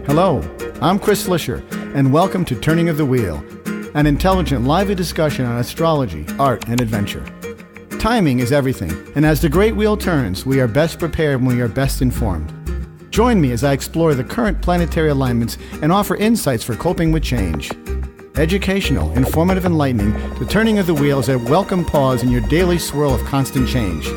Hello, I'm Chris Flisher, and welcome to Turning of the Wheel, an intelligent, lively discussion on astrology, art, and adventure. Timing is everything, and as the great wheel turns, we are best prepared when we are best informed. Join me as I explore the current planetary alignments and offer insights for coping with change. Educational, informative, enlightening, the Turning of the Wheel is a welcome pause in your daily swirl of constant change.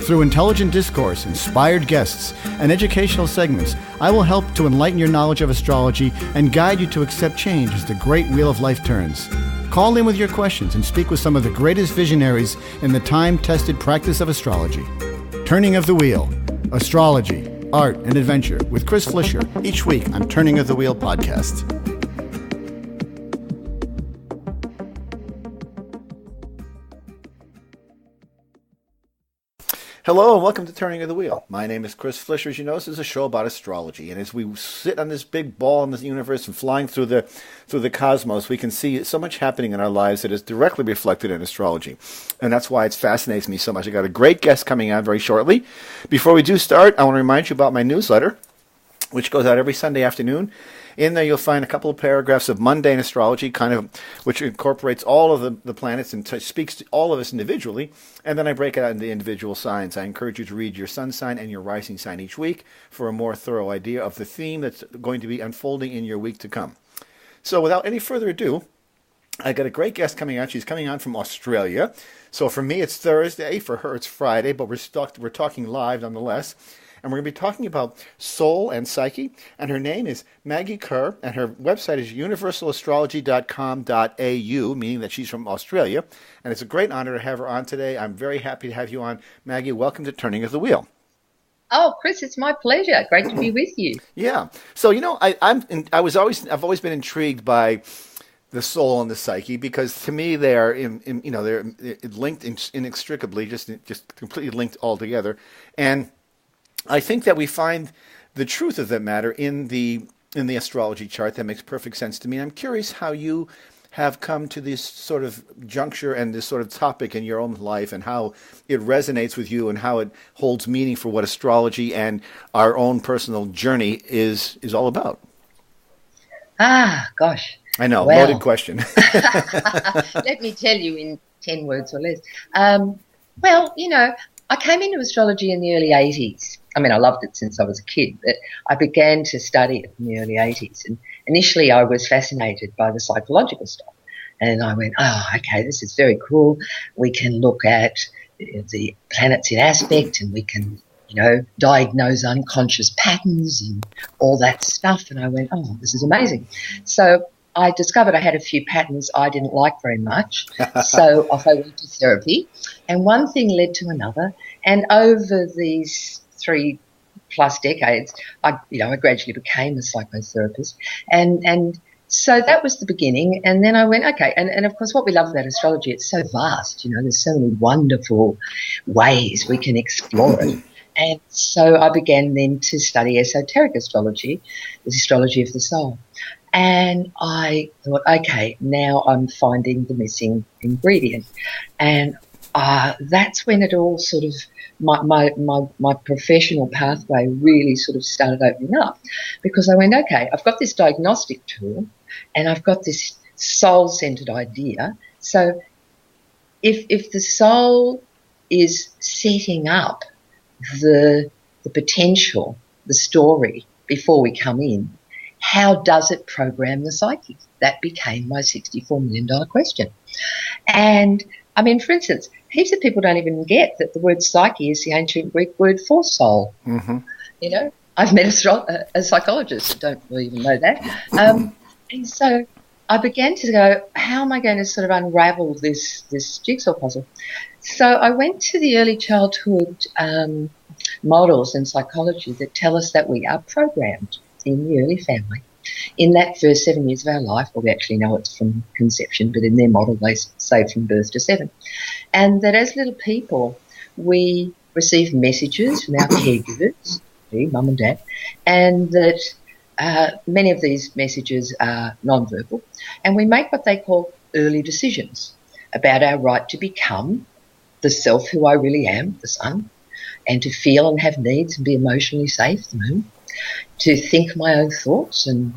Through intelligent discourse, inspired guests, and educational segments, I will help to enlighten your knowledge of astrology and guide you to accept change as the great wheel of life turns. Call in with your questions and speak with some of the greatest visionaries in the time-tested practice of astrology. Turning of the Wheel, Astrology, Art, and Adventure with Chris Flisher, each week on Turning of the Wheel podcast. Hello and welcome to Turning of the Wheel. My name is Chris Flisher. As you know, this is a show about astrology. And as we sit on this big ball in the universe and flying through the cosmos, we can see so much happening in our lives that is directly reflected in astrology. And that's why it fascinates me so much. I got a great guest coming on very shortly. Before we do start, I want to remind you about my newsletter, which goes out every Sunday afternoon. In there, you'll find a couple of paragraphs of mundane astrology, which incorporates all of the planets and speaks to all of us individually. And then I break it out into individual signs. I encourage you to read your sun sign and your rising sign each week for a more thorough idea of the theme that's going to be unfolding in your week to come. So without any further ado, I got a great guest coming on. She's coming on from Australia. So for me, it's Thursday. For her, it's Friday. But we're talking live nonetheless. And we're going to be talking about soul and psyche. And her name is Maggie Kerr, and her website is universalastrology.com.au, meaning that she's from Australia. And it's a great honor to have her on today. I'm very happy to have you on. Maggie, welcome to Turning of the Wheel. Oh, Chris, it's my pleasure. Great to be with you. Yeah. So, you know, I've always been intrigued by the soul and the psyche, because to me they are they're linked inextricably, just completely linked all together. And I think that we find the truth of that matter in the astrology chart. That makes perfect sense to me. I'm curious how you have come to this sort of juncture and this sort of topic in your own life, and how it resonates with you and how it holds meaning for what astrology and our own personal journey is all about. Gosh. I know, loaded question. Let me tell you in 10 words or less. I came into astrology in the early 80s. I mean, I loved it since I was a kid, but I began to study it in the early 80s. And initially I was fascinated by the psychological stuff. And I went, okay, this is very cool. We can look at the planets in aspect, and we can, diagnose unconscious patterns and all that stuff. And I went, this is amazing. So I discovered I had a few patterns I didn't like very much. So off I went to therapy. And one thing led to another. And over these 3+ decades, I gradually became a psychotherapist, and so that was the beginning. And then I went, okay, and of course what we love about astrology, it's so vast, there's so many wonderful ways we can explore it. And so I began then to study esoteric astrology, the astrology of the soul. And I thought, okay, now I'm finding the missing ingredient. And that's when it all sort of, my professional pathway really sort of started opening up, because I went, okay, I've got this diagnostic tool and I've got this soul-centered idea. So if the soul is setting up the potential, the story before we come in, how does it program the psyche? That became my $64 million question. And I mean, for instance, heaps of people don't even get that the word psyche is the ancient Greek word for soul. Mm-hmm. I've met a psychologist who don't really even know that. And so I began to go, how am I going to sort of unravel this jigsaw puzzle? So I went to the early childhood models in psychology that tell us that we are programmed in the early family. In that first 7 years of our life, well, we actually know it's from conception, but in their model they say from birth to 7. And that as little people, we receive messages from our caregivers, mum and dad, and that many of these messages are non-verbal, and we make what they call early decisions about our right to become the self who I really am, the sun, and to feel and have needs and be emotionally safe, the moon. to think my own thoughts and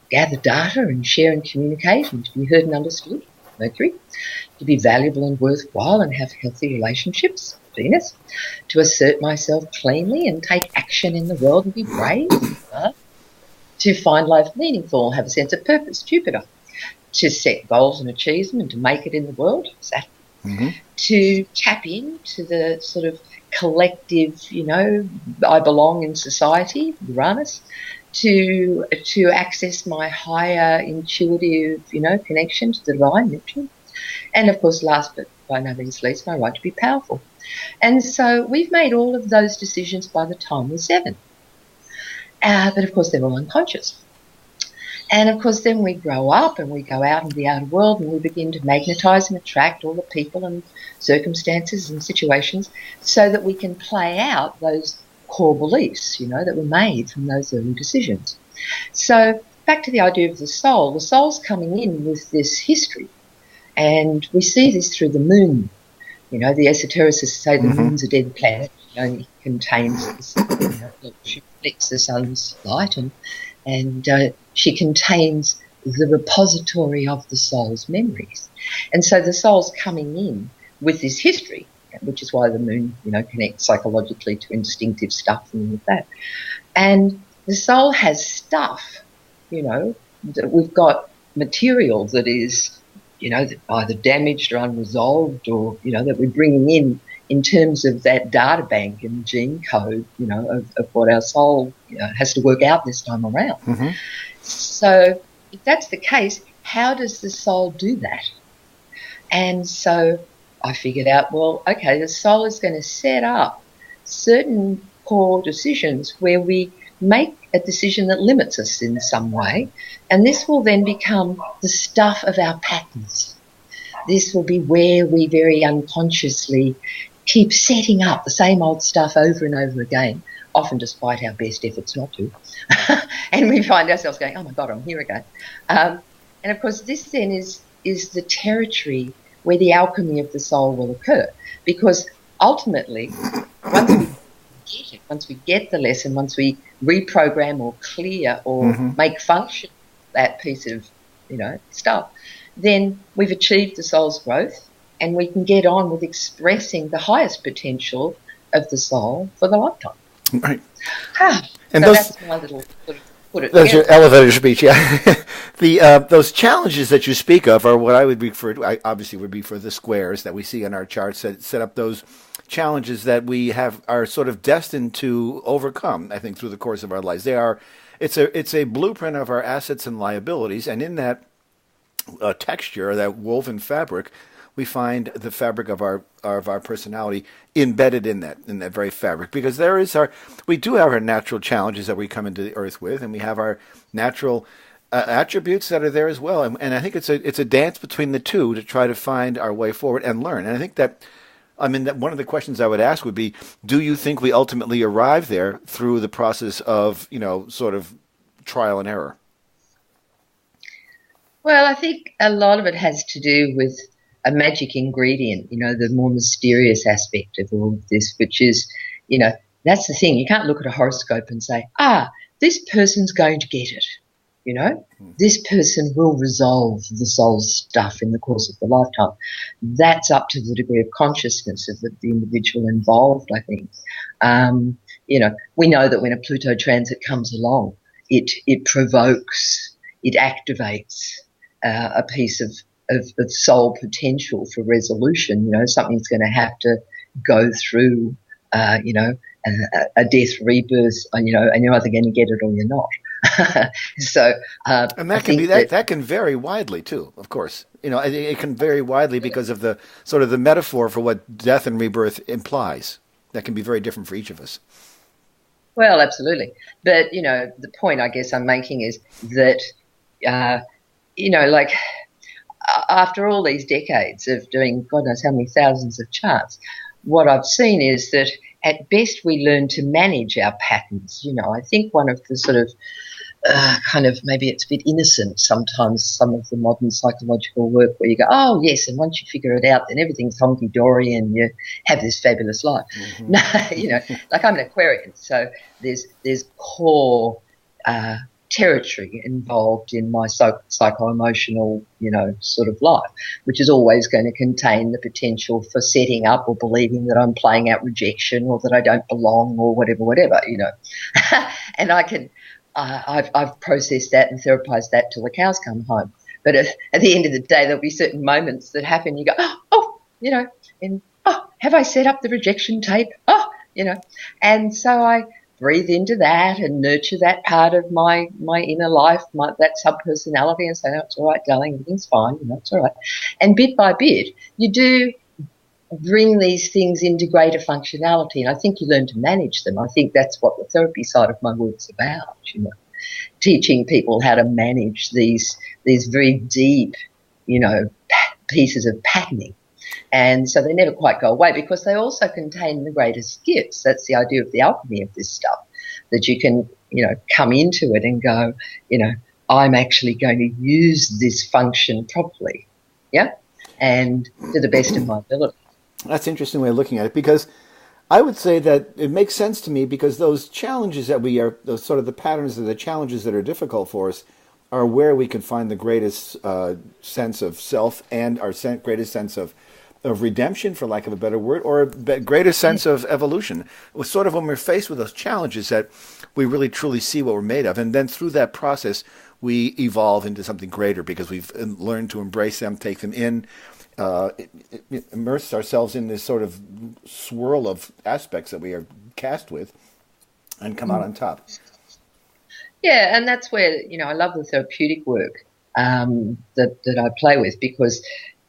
gather data and share and communicate and to be heard and understood, Mercury, to be valuable and worthwhile and have healthy relationships, Venus, to assert myself cleanly and take action in the world and be brave, to find life meaningful and have a sense of purpose, Jupiter, to set goals and achieve them and to make it in the world, Saturn, to tap into the sort of collective, I belong in society, Uranus, to access my higher intuitive, connection to the divine, Neptune. And, of course, last but by no means least, my right to be powerful. And so we've made all of those decisions by the time we're 7. But, of course, they're all unconscious. And, of course, then we grow up and we go out into the outer world and we begin to magnetise and attract all the people and circumstances and situations so that we can play out those core beliefs, that were made from those early decisions. So back to the idea of the soul's coming in with this history. And we see this through the moon. The esotericists say the moon's a dead planet. It only contains this, she reflects the sun's light and she contains the repository of the soul's memories. And so the soul's coming in with this history, which is why the moon, connects psychologically to instinctive stuff and all of that. And the soul has stuff, that we've got material that is, either damaged or unresolved or, that we're bringing in terms of that data bank and gene code, of what our soul has to work out this time around. So if that's the case, how does the soul do that? And so I figured out, well, okay, the soul is going to set up certain core decisions where we make a decision that limits us in some way, and this will then become the stuff of our patterns. This will be where we very unconsciously keep setting up the same old stuff over and over again, often despite our best efforts not to. And we find ourselves going, oh my God, I'm here again. And of course, this then is the territory where the alchemy of the soul will occur. Because ultimately, once we get the lesson, once we reprogram or clear or make function that piece of, stuff, then we've achieved the soul's growth and we can get on with expressing the highest potential of the soul for the lifetime. Right. And so that's my little put it That's together. your elevator speech, yeah. Those challenges that you speak of are what I would refer to. I obviously would refer to the squares that we see on our charts that set up those challenges that we are sort of destined to overcome. I think through the course of our lives, it's a blueprint of our assets and liabilities, and in that texture, that woven fabric, we find the fabric of our personality embedded in that very fabric. Because we do have our natural challenges that we come into the earth with, and we have our natural attributes that are there as well. And I think it's a dance between the two to try to find our way forward and learn. And I think that one of the questions I would ask would be, do you think we ultimately arrive there through the process of, sort of trial and error? Well, I think a lot of it has to do with a magic ingredient, the more mysterious aspect of all of this, which is, that's the thing. You can't look at a horoscope and say, this person's going to get it. This person will resolve the soul's stuff in the course of the lifetime. That's up to the degree of consciousness of the individual involved, I think. We know that when a Pluto transit comes along, it provokes, it activates a piece of soul potential for resolution. Something's going to have to go through, a death rebirth, and you're either going to get it or you're not. So, and that can vary widely too. Of course, it can vary widely because of the sort of the metaphor for what death and rebirth implies. That can be very different for each of us. Well, absolutely. But the point I guess I'm making is that after all these decades of doing God knows how many thousands of charts, what I've seen is that at best we learn to manage our patterns. I think one of the sort of kind of, maybe it's a bit innocent sometimes, some of the modern psychological work where you go, oh, yes, and once you figure it out, then everything's honky-dory and you have this fabulous life. Mm-hmm. No, like I'm an Aquarian, so there's core territory involved in my psycho-emotional, sort of life, which is always going to contain the potential for setting up or believing that I'm playing out rejection or that I don't belong or whatever, and I've processed that and therapized that till the cows come home. But at the end of the day, there'll be certain moments that happen. You go, have I set up the rejection tape? And so I breathe into that and nurture that part of my inner life, that sub-personality, and say, no, it's all right, darling, everything's fine, it's all right. And bit by bit, you do bring these things into greater functionality, and I think you learn to manage them. I think that's what the therapy side of my work's about, teaching people how to manage these very deep, pieces of patterning. And so they never quite go away because they also contain the greatest gifts. That's the idea of the alchemy of this stuff, that you can, come into it and go, I'm actually going to use this function properly, and to the best of my ability. That's an interesting way of looking at it, because I would say that it makes sense to me, because those challenges that those sort of the patterns of the challenges that are difficult for us are where we can find the greatest sense of self and our greatest sense of redemption, for lack of a better word, or a greater sense of evolution. It was sort of when we're faced with those challenges that we really truly see what we're made of. And then through that process, we evolve into something greater because we've learned to embrace them, take them in, immerse ourselves in this sort of swirl of aspects that we are cast with, and come out on top. Yeah, and that's where, I love the therapeutic work that I play with, because,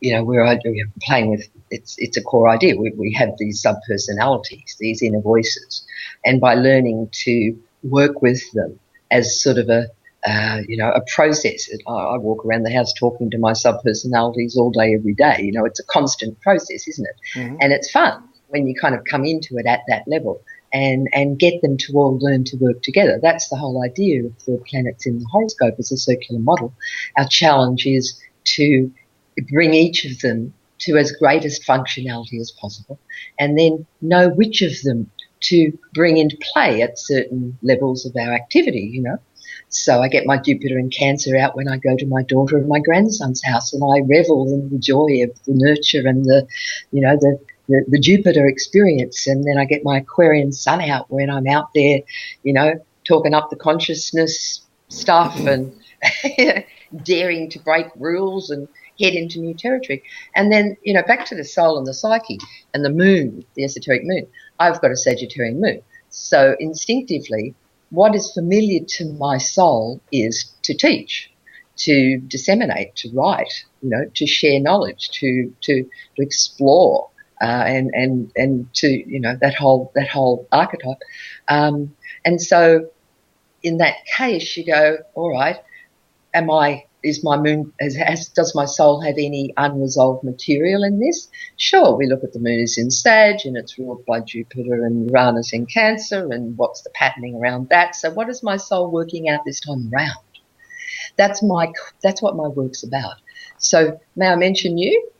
we're playing with, it's a core idea. We have these sub-personalities, these inner voices, and by learning to work with them as sort of a process. I walk around the house talking to my sub-personalities all day, every day. It's a constant process, isn't it? Mm-hmm. And it's fun when you kind of come into it at that level and get them to all learn to work together. That's the whole idea of the planets in the horoscope as a circular model. Our challenge is to bring each of them to as greatest functionality as possible, and then know which of them to bring into play at certain levels of our activity, So I get my Jupiter in Cancer out when I go to my daughter and my grandson's house, and I revel in the joy of the nurture and the Jupiter experience. And then I get my Aquarian sun out when I'm out there, talking up the consciousness stuff and daring to break rules and head into new territory. And then, back to the soul and the psyche and the moon, the esoteric moon. I've got a Sagittarian moon. So instinctively, what is familiar to my soul is to teach, to disseminate, to write, to share knowledge, to explore, and to, that whole archetype. And so in that case, you go, all right, does my soul have any unresolved material in this? Sure, we look at the moon is in Sag and it's ruled by Jupiter and Uranus in Cancer, and what's the patterning around that? So what is my soul working out this time around? That's what my work's about. So may I mention you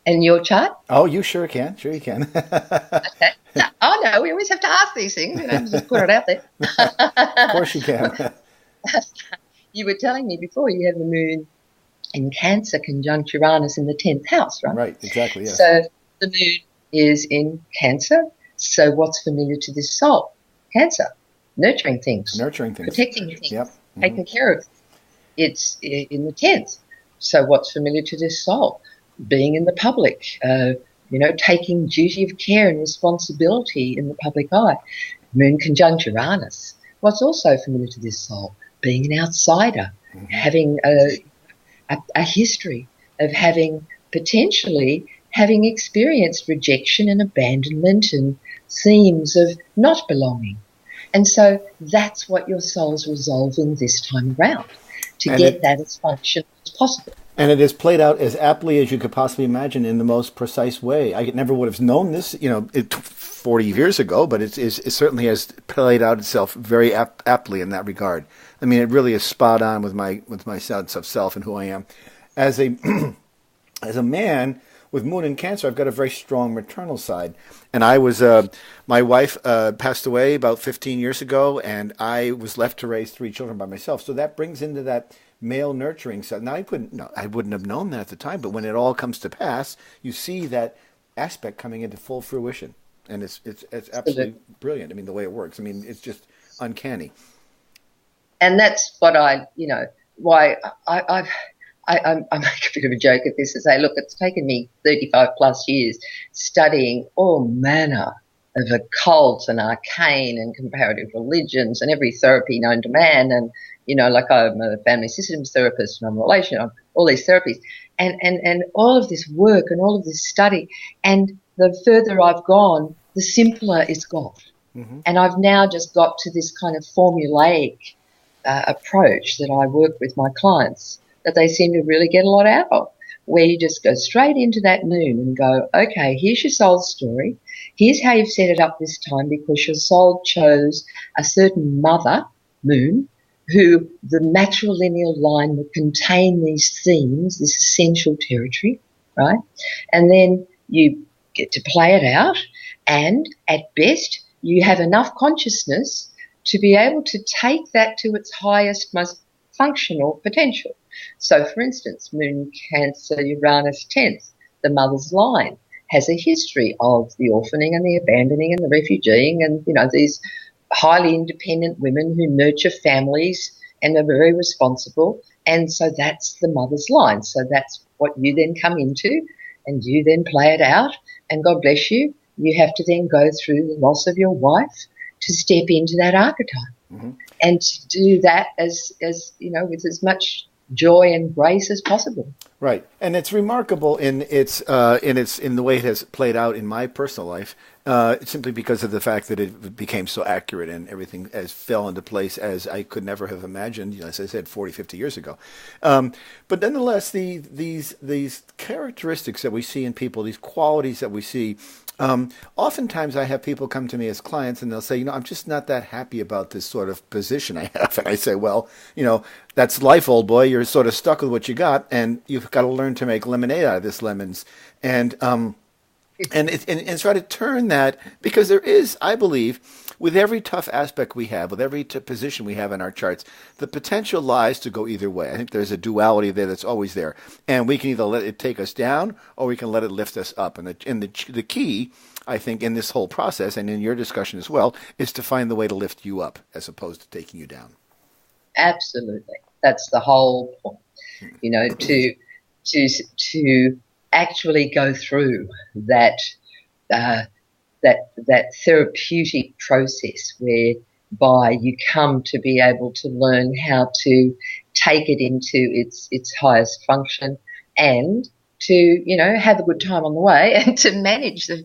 and your chart? Oh, you sure can. Sure you can. Okay. No, we always have to ask these things, just put it out there. Of course you can. You were telling me before you have the moon in Cancer conjunct Uranus in the 10th house, right? Right, exactly, yes. So the moon is in Cancer. So what's familiar to this soul? Cancer. Nurturing things. Protecting things. Yep. Mm-hmm. Taking care of. It's in the 10th. So what's familiar to this soul? Being in the public, taking duty of care and responsibility in the public eye. Moon conjunct Uranus. What's also familiar to this soul? Being an outsider, mm-hmm. having a history of potentially having experienced rejection and abandonment and themes of not belonging. And so that's what your soul's resolving this time around, to get that as functional as possible. And it is played out as aptly as you could possibly imagine, in the most precise way. I never would have known this, 40 years ago, but it certainly has played out itself very aptly in that regard. I mean, it really is spot on with my sense of self and who I am. As a as a man with Moon in Cancer, I've got a very strong maternal side, and I was my wife passed away about 15 years ago, and I was left to raise 3 children by myself. So that brings into that male nurturing side. Now I wouldn't have known that at the time, but when it all comes to pass, you see that aspect coming into full fruition, and it's absolutely brilliant. I mean, the way it works. I mean, it's just uncanny. And that's what why I make a bit of a joke at this and say, look, it's taken me 35 plus years studying all manner of occult and arcane and comparative religions and every therapy known to man. And, like I'm a family systems therapist and I'm a relation, I'm all these therapies and all of this work and all of this study. And the further I've gone, the simpler it's got. Mm-hmm. And I've now just got to this kind of formulaic approach that I work with my clients that they seem to really get a lot out of, where you just go straight into that moon and go, okay, here's your soul story. Here's how you've set it up this time because your soul chose a certain mother, moon, who the matrilineal line would contain these themes, this essential territory, right? And then you get to play it out, and at best you have enough consciousness to be able to take that to its highest, most functional potential. So, for instance, Moon Cancer Uranus 10th, the mother's line, has a history of the orphaning and the abandoning and the refugeeing and, these highly independent women who nurture families and are very responsible. And so that's the mother's line. So that's what you then come into and you then play it out. And God bless you, you have to then go through the loss of your wife to step into that archetype. Mm-hmm. And to do that as with as much joy and grace as possible. Right, and it's remarkable in the way it has played out in my personal life, simply because of the fact that it became so accurate and everything fell into place as I could never have imagined. As I said, 40, 50 years ago. But nonetheless, these characteristics that we see in people, these qualities that we see. Oftentimes I have people come to me as clients and they'll say, I'm just not that happy about this sort of position I have. And I say, well, that's life, old boy. You're sort of stuck with what you got and you've got to learn to make lemonade out of this lemons. And try to turn that, because there is, I believe, with every tough aspect we have, with every position we have in our charts, the potential lies to go either way. I think there's a duality there that's always there. And we can either let it take us down or we can let it lift us up. And the key, I think, in this whole process and in your discussion as well, is to find the way to lift you up as opposed to taking you down. Absolutely. That's the whole point. To actually go through that therapeutic process whereby you come to be able to learn how to take it into its highest function and to have a good time on the way and to manage the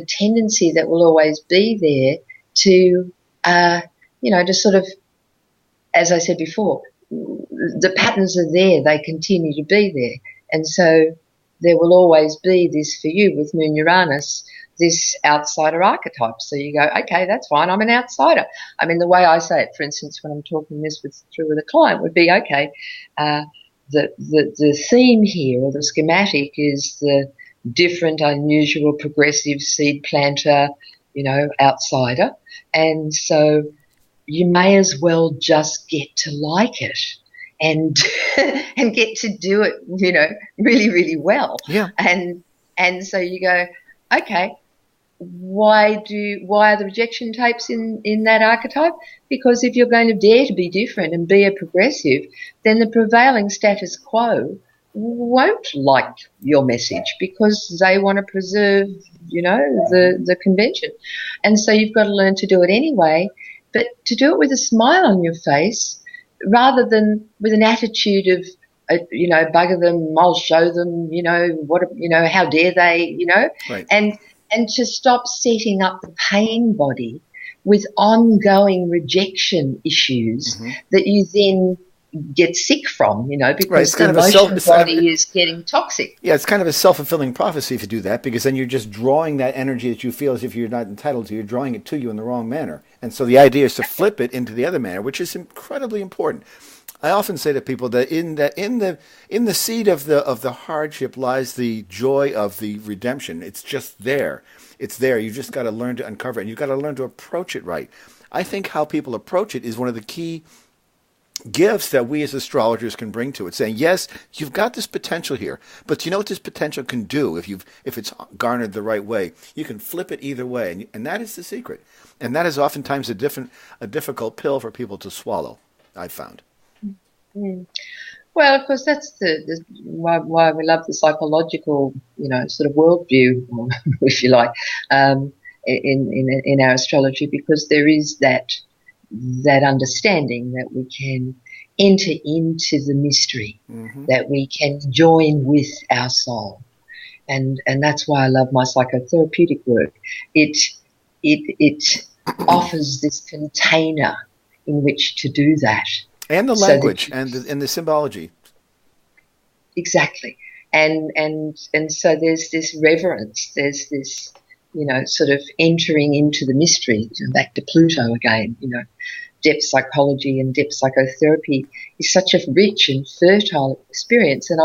tendency that will always be there to to sort of, as I said before, the patterns are there, they continue to be there. And so there will always be this for you with Moon Uranus, this outsider archetype. So you go, okay, that's fine, I'm an outsider. I mean, the way I say it, for instance, when I'm talking this through with a client would be, okay, the theme here or the schematic is the different, unusual, progressive seed planter, outsider. And so you may as well just get to like it and and get to do it, really, really well. Yeah. And so you go, okay, why are the rejection tapes in that archetype? Because if you're going to dare to be different and be a progressive, then the prevailing status quo won't like your message because they want to preserve, the convention. And so you've got to learn to do it anyway, but to do it with a smile on your face rather than with an attitude of, bugger them, I'll show them, how dare they, Right. And to stop setting up the pain body with ongoing rejection issues that you then get sick from, Right, because it's the kind of a emotional body is getting toxic. yeah, it's kind of a self-fulfilling prophecy if you do that, because then you're just drawing that energy that you feel as if you're not entitled to. You're drawing it to you in the wrong manner. And so the idea is to flip it into the other manner, which is incredibly important. I often say to people that in the seed of the hardship lies the joy of the redemption. It's just there. It's there. You just got to learn to uncover it, and you've got to learn to approach it right. I think how people approach it is one of the key gifts that we as astrologers can bring to it, saying, yes, you've got this potential here, but you know what this potential can do if it's garnered the right way? You can flip it either way, and that is the secret. And that is oftentimes a difficult pill for people to swallow, I've found. Mm. Well, of course, that's why we love the psychological, sort of worldview, if you like, in our astrology, because there is that understanding that we can enter into the mystery, that we can join with our soul, and that's why I love my psychotherapeutic work. It offers this container in which to do that. And the language and the symbology. Exactly. And so there's this reverence, there's this, sort of entering into the mystery, back to Pluto again, depth psychology and depth psychotherapy is such a rich and fertile experience. And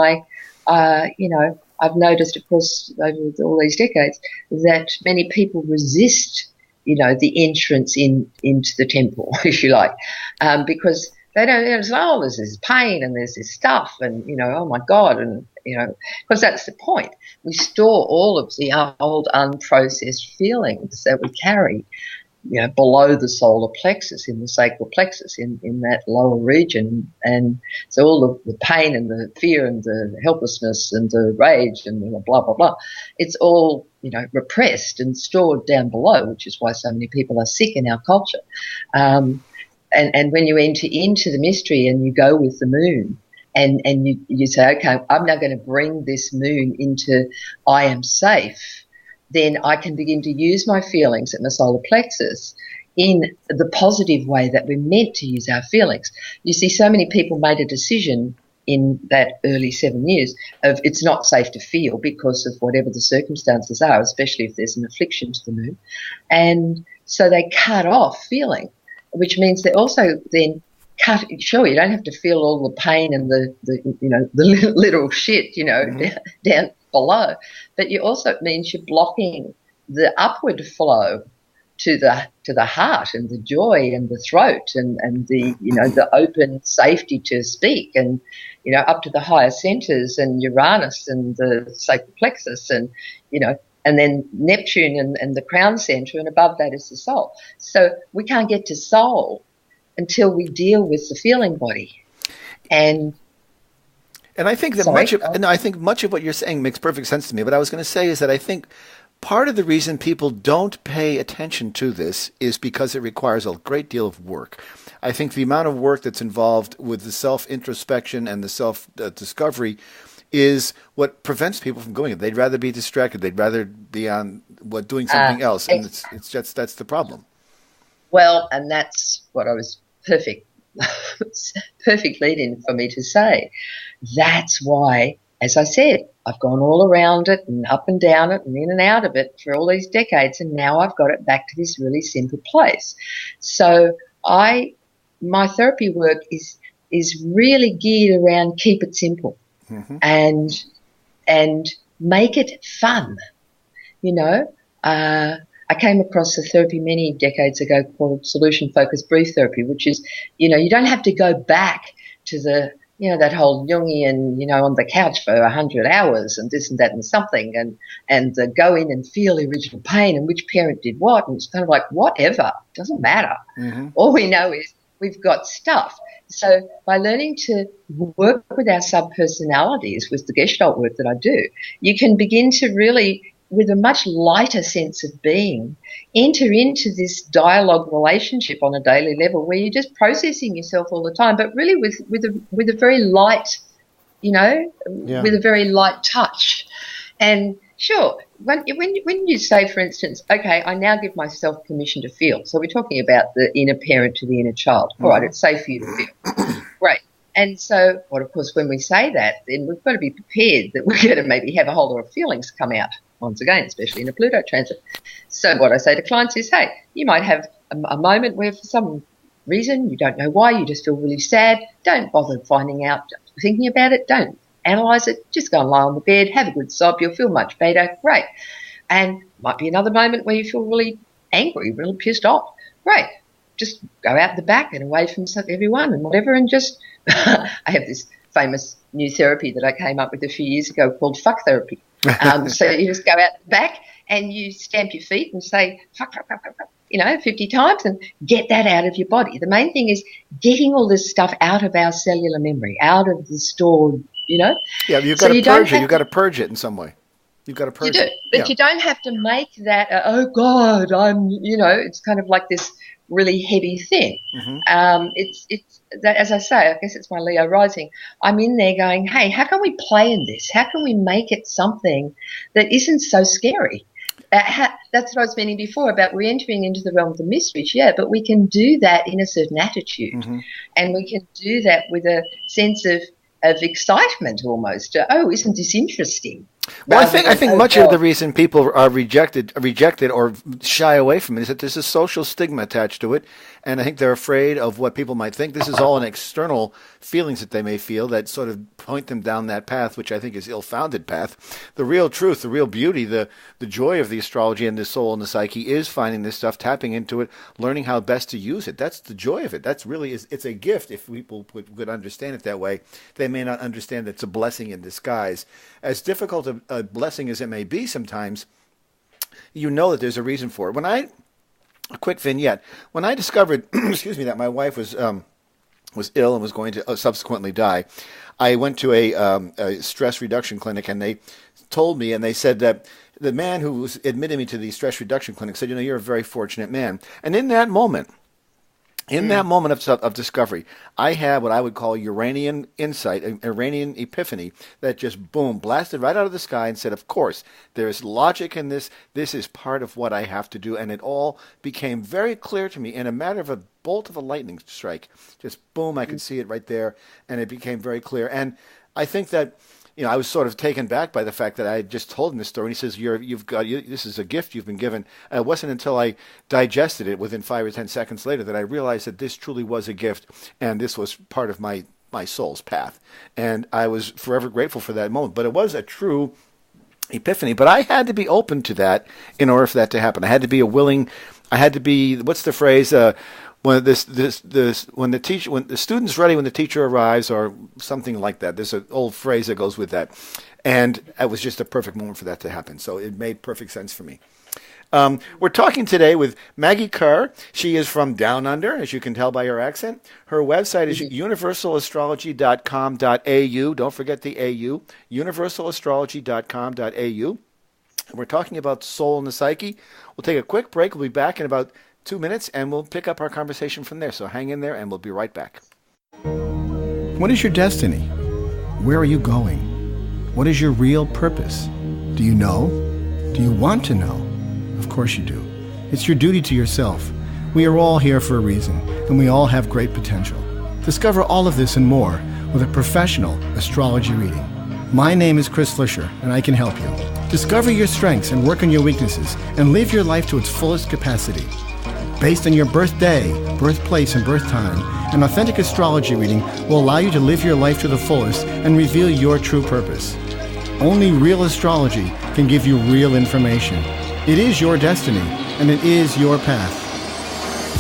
I've noticed, of course, over all these decades, that many people resist, the entrance into the temple, if you like, because they don't, there's this pain and there's this stuff and, oh my God, and, because that's the point. We store all of the old unprocessed feelings that we carry, below the solar plexus, in the sacral plexus, in that lower region. And so all of the pain and the fear and the helplessness and the rage and blah, blah, blah, it's all, repressed and stored down below, which is why so many people are sick in our culture. And when you enter into the mystery and you go with the moon and you say, okay, I'm now going to bring this moon into I am safe, then I can begin to use my feelings at my solar plexus in the positive way that we're meant to use our feelings. You see, so many people made a decision in that early 7 years of it's not safe to feel because of whatever the circumstances are, especially if there's an affliction to the moon. And so they cut off feeling, which means they also then sure, you don't have to feel all the pain and the little shit, down below, but it means you're blocking the upward flow to the heart and the joy and the throat and the the open safety to speak and up to the higher centers and Uranus and the sacral plexus and and then Neptune and the crown center, and above that is the soul. So we can't get to soul until we deal with the feeling body. And I think that much of what you're saying makes perfect sense to me. But I was going to say is that I think part of the reason people don't pay attention to this is because it requires a great deal of work. I think the amount of work that's involved with the self-introspection and the self-discovery is what prevents people from going. They'd rather be distracted. They'd rather be on doing something else, and it's just that's the problem. Well, and that's what I was perfect lead-in for me to say. That's why, as I said, I've gone all around it and up and down it and in and out of it for all these decades, and now I've got it back to this really simple place. So my therapy work is really geared around keep it simple and make it fun. I came across a therapy many decades ago called solution-focused brief therapy, which is, you don't have to go back to the, that whole Jungian, on the couch for 100 hours and this and that and something and go in and feel the original pain and which parent did what. And it's kind of like, whatever, doesn't matter. All we know is we've got stuff. So by learning to work with our sub-personalities, with the Gestalt work that I do, you can begin to really, with a much lighter sense of being, enter into this dialogue relationship on a daily level where you're just processing yourself all the time, but really with a very light, with a very light touch. And sure, when you say, for instance, okay, I now give myself permission to feel. So we're talking about the inner parent to the inner child. All right, it's safe for you to feel. Great. And so, well, of course, when we say that, then we've got to be prepared that we're going to maybe have a whole lot of feelings come out once again, especially in a Pluto transit. So what I say to clients is, hey, you might have a moment where for some reason, you don't know why, you just feel really sad. Don't bother finding out, thinking about it. Don't analyse it. Just go and lie on the bed, have a good sob. You'll feel much better. Great. And might be another moment where you feel really angry, really pissed off. Great. Just go out the back and away from everyone and whatever, and just I have this famous new therapy that I came up with a few years ago called fuck therapy. So you just go out the back and you stamp your feet and say fuck, fuck, fuck, fuck, fuck, 50 times, and get that out of your body. The main thing is getting all this stuff out of our cellular memory, out of the stored, Yeah, you've got to purge it. You've got to purge it in some way. You've got to purge it. But you don't have to make that, oh, God, it's kind of like this really heavy thing. Mm-hmm. It's that, as I say, I guess it's my Leo rising. I'm in there going, hey, how can we play in this? How can we make it something that isn't so scary? That's what I was meaning before about we're entering into the realm of the mysteries, but we can do that in a certain attitude, mm-hmm. and we can do that with a sense of excitement almost. Oh, isn't this interesting? Well, I think much of the reason people are rejected or shy away from it is that there's a social stigma attached to it, and I think they're afraid of what people might think. This is all an external feelings that they may feel that sort of point them down that path, which I think is ill-founded path. The real truth, the real beauty, the joy of the astrology and the soul and the psyche is finding this stuff, tapping into it, learning how best to use it. That's the joy of it. That's really it's a gift. If people could understand it that way, they may not understand that it's a blessing in disguise. As difficult a blessing as it may be sometimes, you know that there's a reason for it. A quick vignette. When I discovered, that my wife was ill and was going to subsequently die, I went to a stress reduction clinic, and they told me, and they said that the man who was admitted me to the stress reduction clinic said, you're a very fortunate man. And in that moment of discovery, I had what I would call Uranian insight, an Uranian epiphany that just, boom, blasted right out of the sky and said, of course, there is logic in this. This is part of what I have to do. And it all became very clear to me in a matter of a bolt of a lightning strike. Just, boom, I could see it right there, and it became very clear. And I think that I was sort of taken back by the fact that I had just told him this story. And he says, this is a gift you've been given. And it wasn't until I digested it within 5 or 10 seconds later that I realized that this truly was a gift, and this was part of my soul's path. And I was forever grateful for that moment. But it was a true epiphany. But I had to be open to that in order for that to happen. I had to be what's the phrase? When the student's ready when the teacher arrives, or something like that. There's an old phrase that goes with that, and it was just a perfect moment for that to happen. So it made perfect sense for me. We're talking today with Maggie Kerr. She is from Down Under, as you can tell by her accent. Her website is universalastrology.com.au. Don't forget the AU. universalastrology.com.au. We're talking about soul and the psyche. We'll take a quick break. We'll be back in about 2 minutes, and we'll pick up our conversation from there. So hang in there, and we'll be right back. What is your destiny? Where are you going? What is your real purpose? Do you know? Do you want to know? Of course you do. It's your duty to yourself. We are all here for a reason, and we all have great potential. Discover all of this and more with a professional astrology reading. My name is Chris Flisher, and I can help you. Discover your strengths and work on your weaknesses, and live your life to its fullest capacity. Based on your birthday, birthplace, and birth time, an authentic astrology reading will allow you to live your life to the fullest and reveal your true purpose. Only real astrology can give you real information. It is your destiny, and it is your path.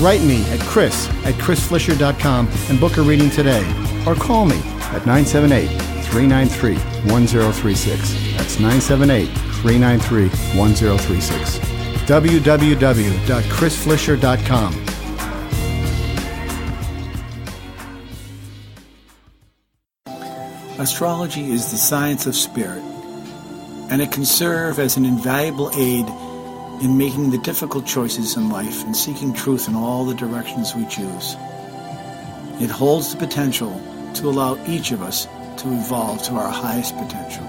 Write me at chris@chrisflisher.com and book a reading today, or call me at 978-393-1036. That's 978-393-1036. www.chrisflisher.com. Astrology is the science of spirit, and it can serve as an invaluable aid in making the difficult choices in life and seeking truth in all the directions we choose. It holds the potential to allow each of us to evolve to our highest potential.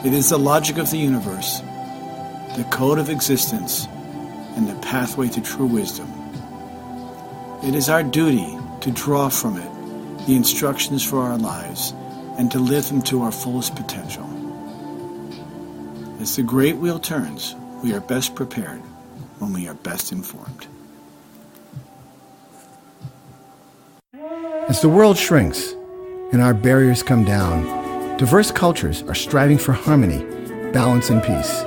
It is the logic of the universe, the code of existence, and the pathway to true wisdom. It is our duty to draw from it the instructions for our lives, and to live them to our fullest potential. As the great wheel turns, we are best prepared when we are best informed. As the world shrinks and our barriers come down, diverse cultures are striving for harmony, balance, and peace.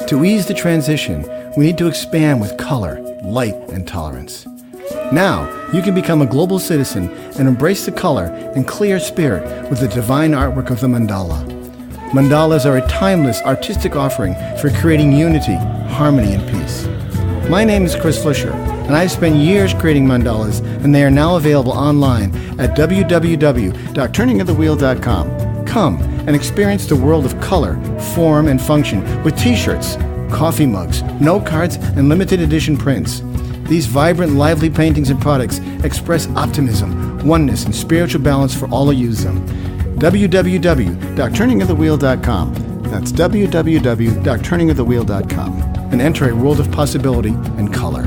To ease the transition, we need to expand with color, light, and tolerance. Now, you can become a global citizen and embrace the color and clear spirit with the divine artwork of the mandala. Mandalas are a timeless artistic offering for creating unity, harmony, and peace. My name is Chris Flisher, and I've spent years creating mandalas, and they are now available online at www.turningofthewheel.com. Come and experience the world of color, form, and function with t-shirts, coffee mugs, note cards, and limited edition prints. These vibrant, lively paintings and products express optimism, oneness, and spiritual balance for all who use them. www.turningofthewheel.com. That's www.turningofthewheel.com. And enter a world of possibility and color.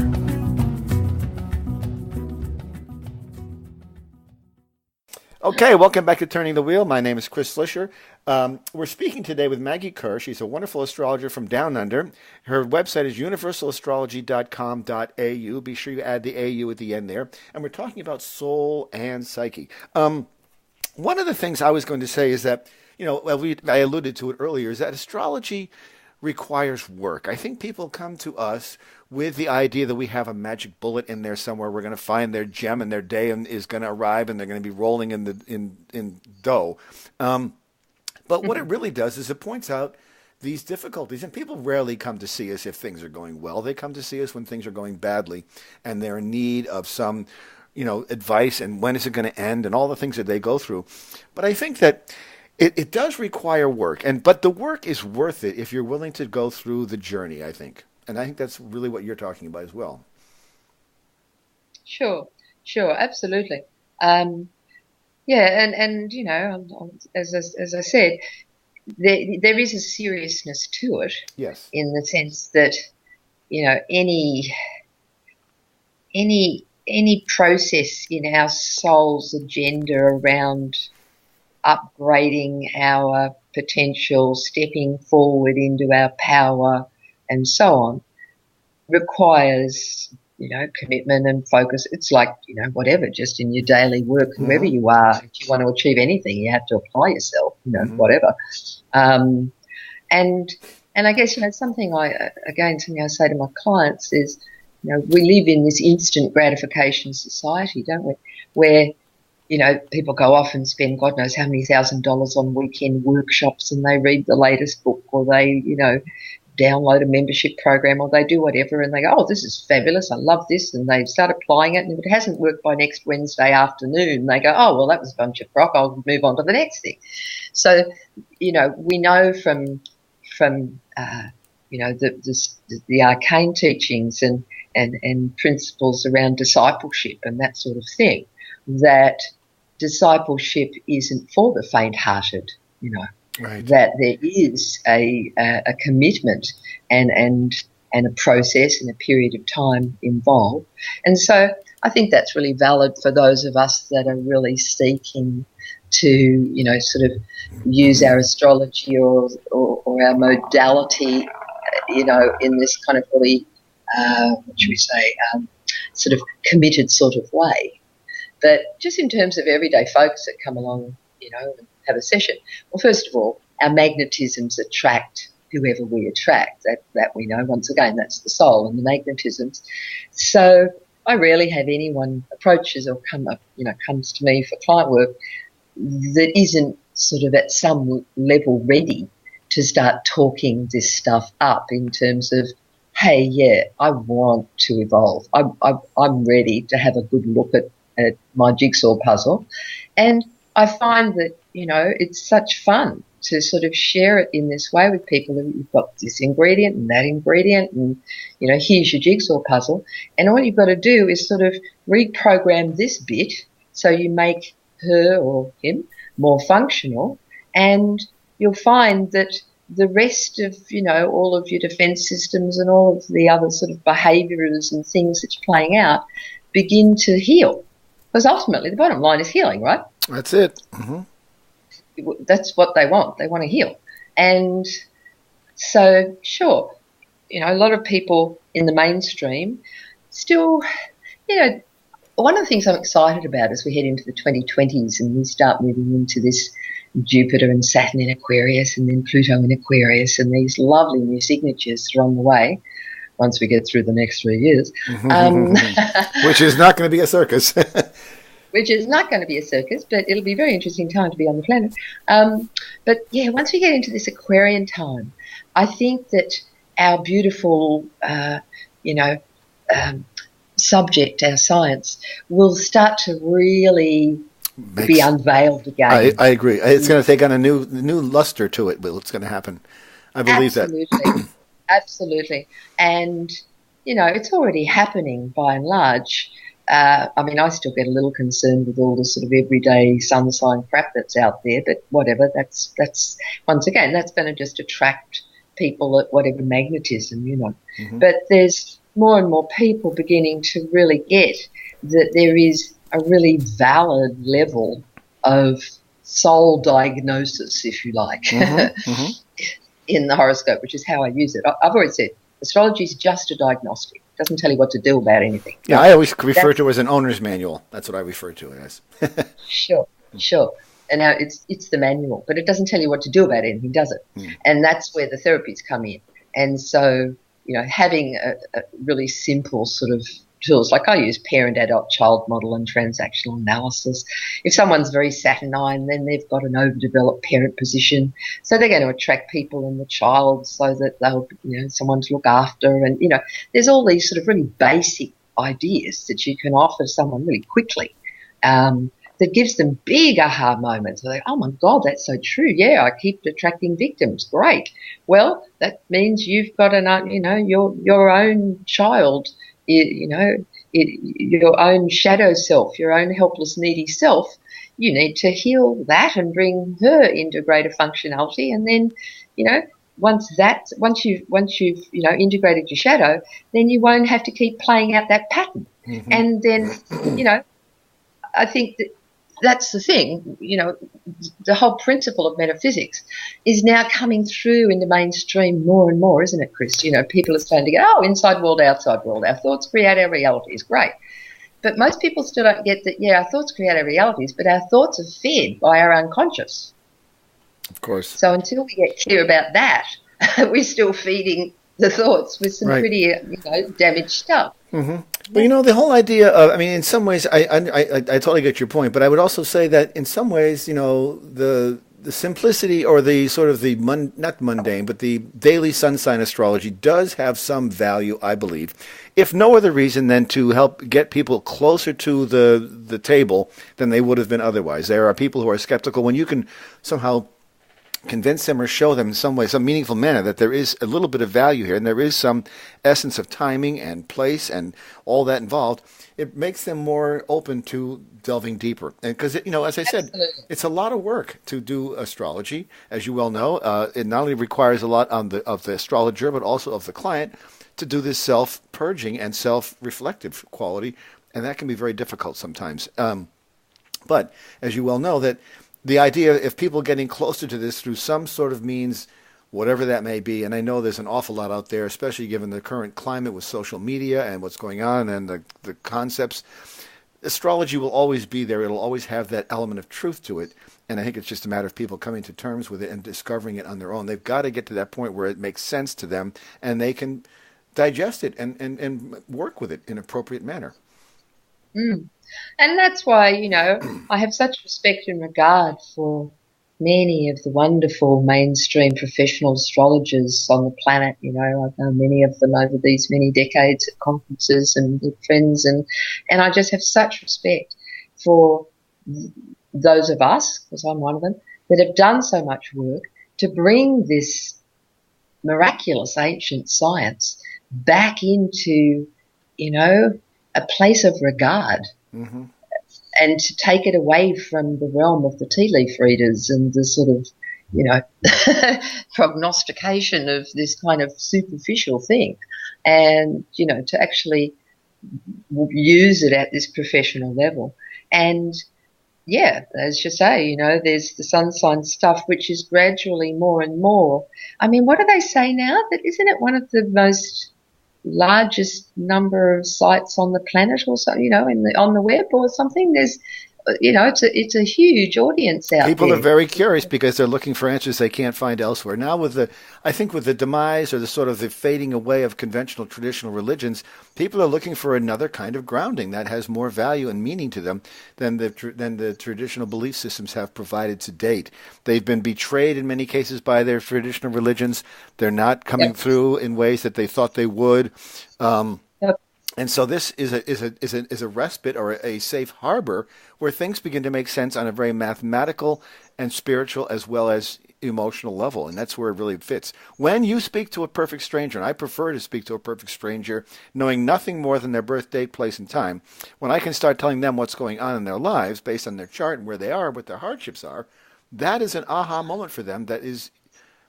Okay, welcome back to Turning the Wheel. My name is Chris Flisher. We're speaking today with Maggie Kerr. She's a wonderful astrologer from Down Under. Her website is universalastrology.com.au. Be sure you add the AU at the end there. And we're talking about soul and psyche. One of the things I was going to say is that, I alluded to it earlier, is that astrology requires work. I think people come to us with the idea that we have a magic bullet in there somewhere. We're going to find their gem and their day is going to arrive and they're going to be rolling in dough. But what it really does is it points out these difficulties, and people rarely come to see us if things are going well. They come to see us when things are going badly and they're in need of some advice and when is it going to end and all the things that they go through. But I think that it does require work, but the work is worth it if you're willing to go through the journey, I think. And I think that's really what you're talking about as well. Sure, absolutely. And as I said, there is a seriousness to it. Yes. In the sense that, any process in our soul's agenda around upgrading our potential, stepping forward into our power, and so on, requires, commitment and focus. It's like, whatever, just in your daily work, whoever you are, if you want to achieve anything, you have to apply yourself, whatever. And I guess, something I say to my clients is, we live in this instant gratification society, don't we, where people go off and spend God knows how many $1,000s on weekend workshops and they read the latest book or they, download a membership program or they do whatever and they go, oh, this is fabulous, I love this, and they start applying it, and if it hasn't worked by next Wednesday afternoon, they go, oh, well, that was a bunch of crock, I'll move on to the next thing. So, we know from the arcane teachings and principles around discipleship and that sort of thing, that discipleship isn't for the faint-hearted, Right. That there is a commitment and a process and a period of time involved. And so I think that's really valid for those of us that are really seeking to, sort of use our astrology or our modality, in this kind of really, sort of committed sort of way. But just in terms of everyday folks that come along, and have a session, well, first of all, our magnetisms attract whoever we attract. That we know. Once again, that's the soul and the magnetisms. So I rarely have anyone approaches or comes to me for client work that isn't sort of at some level ready to start talking this stuff up in terms of, hey, yeah, I want to evolve. I'm ready to have a good look at my jigsaw puzzle. And I find that, it's such fun to sort of share it in this way with people. You've got this ingredient and that ingredient and, here's your jigsaw puzzle. And all you've got to do is sort of reprogram this bit so you make her or him more functional, and you'll find that the rest of, all of your defense systems and all of the other sort of behaviours and things that you're playing out begin to heal. Because ultimately the bottom line is healing, right? That's it. Mm-hmm. That's what they want. They want to heal. And so, sure, a lot of people in the mainstream still, one of the things I'm excited about as we head into the 2020s and we start moving into this Jupiter and Saturn in Aquarius and then Pluto in Aquarius and these lovely new signatures that are on the way once we get through the next 3 years. Which is not going to be a circus. Which is not going to be a circus, but it'll be a very interesting time to be on the planet. But, yeah, once we get into this Aquarian time, I think that our beautiful, subject, our science, will start to really be unveiled again. I agree. It's going to take on a new luster to it, but it's going to happen. I believe that. Absolutely. And, it's already happening by and large. I still get a little concerned with all the sort of everyday sun sign crap that's out there, but whatever, that's once again, that's going to just attract people at whatever magnetism, Mm-hmm. But there's more and more people beginning to really get that there is a really valid level of soul diagnosis, if you like, in the horoscope, which is how I use it. I've always said astrology is just a diagnostic. It doesn't tell you what to do about anything. Yeah, I always refer to it as an owner's manual. That's what I refer to it as. Sure. And now it's the manual, but it doesn't tell you what to do about anything, does it? Mm. And that's where the therapies come in. And so, having a really simple sort of tools, like I use parent, adult, child model and transactional analysis. If someone's very saturnine, then they've got an overdeveloped parent position. So they're going to attract people in the child so that they'll, someone to look after. And, there's all these sort of really basic ideas that you can offer someone really quickly. That gives them big aha moments. They're like, oh, my God, that's so true. Yeah, I keep attracting victims. Great. Well, that means you've got your own child, your own shadow self, your own helpless, needy self. You need to heal that and bring her into greater functionality. And then, once you've integrated your shadow, then you won't have to keep playing out that pattern. Mm-hmm. And then, I think that's the thing, the whole principle of metaphysics is now coming through in the mainstream more and more, isn't it, Chris? People are starting to go, inside world, outside world. Our thoughts create our realities. Great. But most people still don't get that, our thoughts create our realities, but our thoughts are fed by our unconscious. Of course. So until we get clear about that, we're still feeding the thoughts with some pretty, damaged stuff. Mm-hmm. But, the whole idea of, in some ways, I totally get your point, but I would also say that in some ways, the simplicity or the sort of the, not mundane, but the daily sun sign astrology does have some value, I believe, if no other reason than to help get people closer to the table than they would have been otherwise. There are people who are skeptical when you can somehow convince them or show them in some way, some meaningful manner, that there is a little bit of value here and there is some essence of timing and place and all that involved. It makes them more open to delving deeper. And because, as I said, it's a lot of work to do astrology, as you well know. It not only requires a lot of the astrologer, but also of the client to do this self-purging and self-reflective quality. And that can be very difficult sometimes. But as you well know, that the idea of people getting closer to this through some sort of means, whatever that may be, and I know there's an awful lot out there, especially given the current climate with social media and what's going on and the concepts, astrology will always be there. It'll always have that element of truth to it, and I think it's just a matter of people coming to terms with it and discovering it on their own. They've got to get to that point where it makes sense to them and they can digest it and work with it in an appropriate manner. Mm. And that's why, I have such respect and regard for many of the wonderful mainstream professional astrologers on the planet. I've known many of them over these many decades at conferences and with friends, and I just have such respect for those of us, because I'm one of them, that have done so much work to bring this miraculous ancient science back into, a place of regard. Mm-hmm. And to take it away from the realm of the tea leaf readers and the sort of, prognostication of this kind of superficial thing, and, to actually use it at this professional level. And yeah, as you say, you know, there's the sun sign stuff, which is gradually more and more. I mean, what do they say now? That isn't it one of the most largest number of sites on the planet, or so, you know, on the web or something? There's, you know, it's a huge audience out there. People are very curious because they're looking for answers they can't find elsewhere. Now with the demise or the sort of the fading away of conventional traditional religions, people are looking for another kind of grounding that has more value and meaning to them than the traditional belief systems have provided to date. They've been betrayed in many cases by their traditional religions. They're not coming through in ways that they thought they would. And so this is a respite or a safe harbor where things begin to make sense on a very mathematical and spiritual as well as emotional level, and that's where it really fits. When you speak to a perfect stranger, and I prefer to speak to a perfect stranger knowing nothing more than their birth date, place, and time, when I can start telling them what's going on in their lives based on their chart and where they are, what their hardships are, that is an aha moment for them that is,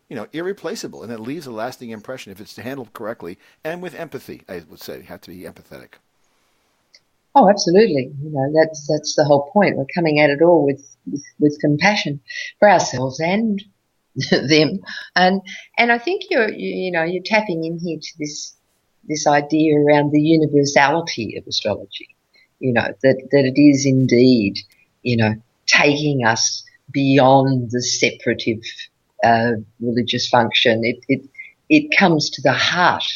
you know, irreplaceable, and it leaves a lasting impression if it's handled correctly and with empathy. I would say you have to be empathetic. Oh, absolutely. You know, that's the whole point. We're coming at it all with compassion for ourselves and them, and I think you're tapping in here to this idea around the universality of astrology. You know, that it is indeed, you know, taking us beyond the separative religious function. It comes to the heart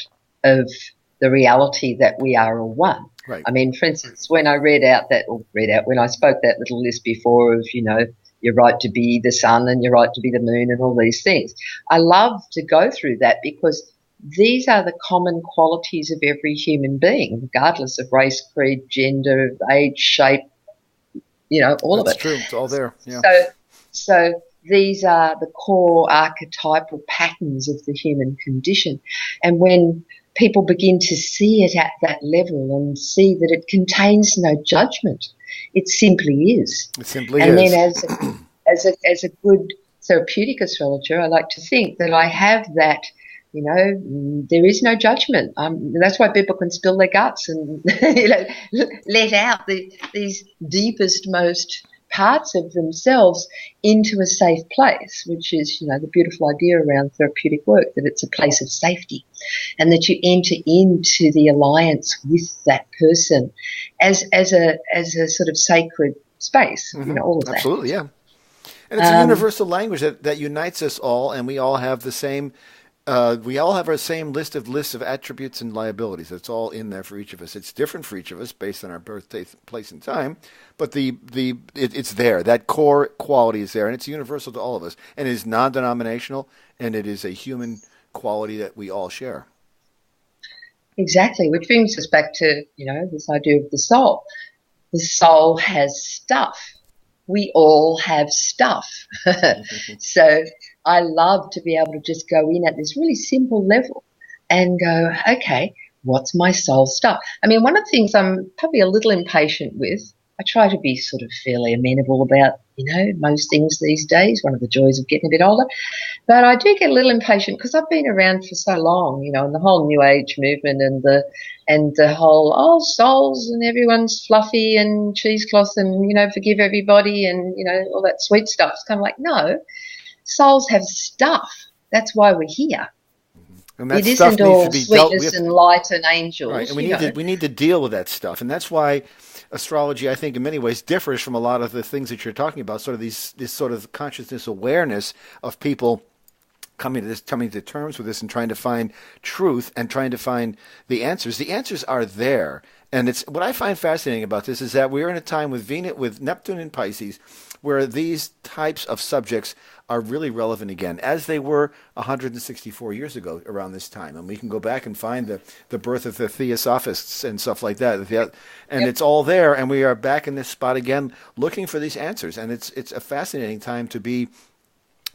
of the reality that we are all one. Right. I mean, for instance, when I when I spoke that little list before of, you know, your right to be the sun and your right to be the moon and all these things, I love to go through that because these are the common qualities of every human being, regardless of race, creed, gender, age, shape, you know, all of it. That's true. It's all there. Yeah. So these are the core archetypal patterns of the human condition. And when people begin to see it at that level and see that it contains no judgment, it simply is. It simply is. And then as a good therapeutic astrologer, I like to think that I have that, you know, there is no judgment. That's why people can spill their guts and, you know, let out these deepest, most parts of themselves into a safe place, which is, you know, the beautiful idea around therapeutic work, that it's a place of safety and that you enter into the alliance with that person as a sort of sacred space, you know, all of that. Absolutely, yeah. And it's a universal language that unites us all, and we all have the same our same lists of attributes and liabilities. It's all in there for each of us. It's different for each of us based on our birthday, place, and time, but it's there. That core quality is there, and it's universal to all of us. And it is non-denominational, and it is a human quality that we all share. Exactly, which brings us back to, you know, this idea of the soul. The soul has stuff. We all have stuff. So I love to be able to just go in at this really simple level and go, okay, what's my soul stuff? I mean, one of the things I'm probably a little impatient with, I try to be sort of fairly amenable about, you know, most things these days, one of the joys of getting a bit older. But I do get a little impatient because I've been around for so long, you know, and the whole New Age movement and the whole, souls and everyone's fluffy and cheesecloth and, you know, forgive everybody and, you know, all that sweet stuff. It's kind of like, no, souls have stuff. That's why we're here. And that it stuff isn't needs all to be sweetness and light and angels. Right, and we need to deal with that stuff. And that's why astrology, I think, in many ways differs from a lot of the things that you're talking about, sort of this sort of consciousness awareness of people coming to terms with this and trying to find truth and trying to find the answers. The answers are there. And it's what I find fascinating about this is that we're in a time with Neptune and Pisces where these types of subjects are really relevant again, as they were 164 years ago around this time. And we can go back and find the birth of the Theosophists and stuff like that. And It's all there, and we are back in this spot again looking for these answers. And it's a fascinating time to be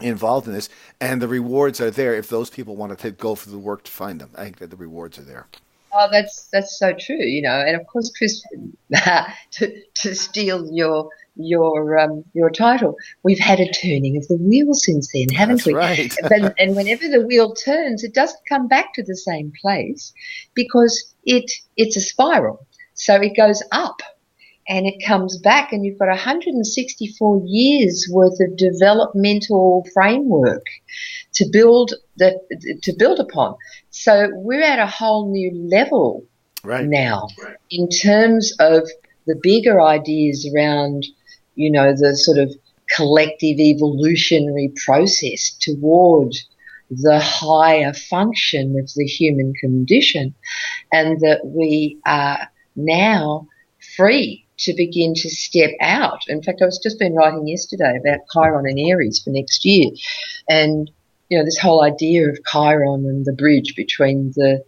involved in this. And the rewards are there if those people want to go for the work to find them. I think that the rewards are there. Oh, that's so true, you know. And of course, Chris, to steal your title, we've had a turning of the wheel since then, haven't we? Right. And whenever the wheel turns, it doesn't come back to the same place because it's a spiral. So it goes up. and it comes back, and you've got 164 years worth of developmental framework to build upon. So we're at a whole new level now in terms of the bigger ideas around, the sort of collective evolutionary process toward the higher function of the human condition, and that we are now free to begin to step out. In fact, I was just been writing yesterday about Chiron and Aries for next year, and this whole idea of Chiron and the bridge between the